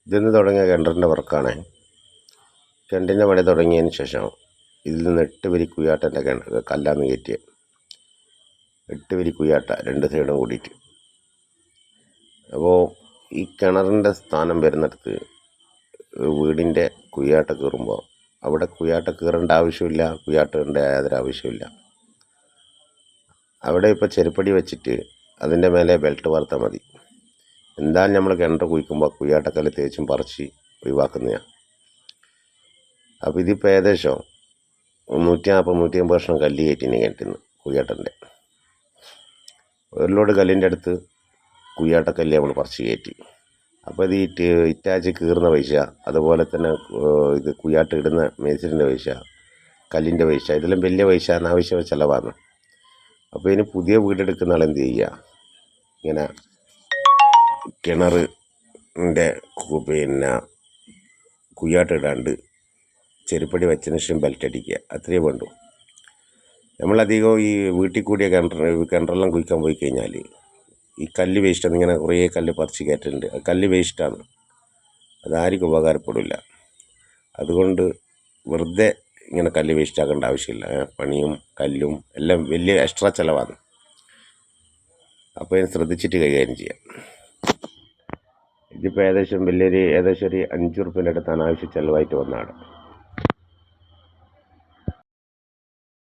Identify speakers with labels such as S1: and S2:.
S1: ഇതിന്ന് തുടങ്ങിയ കിണറിൻ്റെ വർക്കാണ്. കിണറിൻ്റെ പണി തുടങ്ങിയതിന് ശേഷം ഇതിൽ നിന്ന് 8 വരി കുയ്യാട്ടൻ്റെ കല്ലാന്ന് കയറ്റിയ 8 വരി കുയ്യാട്ട 2 സൈഡും കൂടിയിട്ട്. അപ്പോൾ ഈ കിണറിൻ്റെ സ്ഥാനം വരുന്നിടത്ത് വീടിൻ്റെ കുയ്യാട്ട കീറുമ്പോൾ അവിടെ കുയ്യാട്ട കീറേണ്ട ആവശ്യമില്ല, കുയ്യാട്ടേണ്ട യാതൊരു ആവശ്യമില്ല. അവിടെ ഇപ്പോൾ ചെരുപ്പടി വെച്ചിട്ട് അതിൻ്റെ മേലെ ബെൽറ്റ് വാർത്താൽ മതി. എന്തായാലും നമ്മൾ കിണർ കുഴിക്കുമ്പോൾ കുയ്യാട്ടക്കല്ല് തേച്ചും പറിച്ച് ഒഴിവാക്കുന്നതാണ്. അപ്പോൾ ഇതിപ്പോൾ ഏകദേശം 140-150 വർഷം കല്ല് കയറ്റിന് കിണറ്റിന്ന് കുയ്യാട്ടൻ്റെ. ഒരു ലോഡ് കല്ലിൻ്റെ അടുത്ത് കുയ്യാട്ടക്കല്ല് നമ്മൾ പറിച്ച് കയറ്റി. അപ്പോൾ ഇത് ഇറ്റാച്ച് കീറുന്ന പൈസ, അതുപോലെ തന്നെ ഇത് കുയ്യാട്ട ഇടുന്ന മേസ്തിരിൻ്റെ പൈസ, കല്ലിൻ്റെ പൈസ, ഇതെല്ലാം വലിയ പൈസ അനാവശ്യ ചിലവാണ്. അപ്പോൾ ഇനി പുതിയ വീടെടുക്കുന്ന ആൾ എന്ത് ചെയ്യുക, ഇങ്ങനെ കിണറിൻ്റെ കുയ്യാട്ട ഇടാണ്ട് ചെരുപ്പടി വെച്ചതിന് ശേഷം ബെൽറ്റ് അടിക്കുക, അത്രയേ വേണ്ടൂ. നമ്മളധികം ഈ വീട്ടിൽ കൂടിയ കിണറെല്ലാം കുഴിക്കാൻ പോയി കഴിഞ്ഞാൽ ഈ കല്ല് വേസ്റ്റാണ്. ഇങ്ങനെ കുറേ കല്ല് പറിച്ച് കയറ്റുന്നുണ്ട്. കല്ല് വേസ്റ്റാണ്, അതാർക്കും ഉപകാരപ്പെടില്ല. അതുകൊണ്ട് വെറുതെ ഇങ്ങനെ കല്ല് വേസ്റ്റ് ആക്കേണ്ട ആവശ്യമില്ല. പണിയും കല്ലും എല്ലാം വലിയ എക്സ്ട്രാ ചിലവാണ്. അപ്പോൾ ഇത് ശ്രദ്ധിച്ചിട്ട് കൈകാര്യം ചെയ്യാം. ഇതിപ്പോൾ ഏകദേശം ഒരു 5 ഉറുപ്പ്യൻ്റെ അടുത്താണ് ആവശ്യം ചിലവായിട്ട് വന്നതാണ്.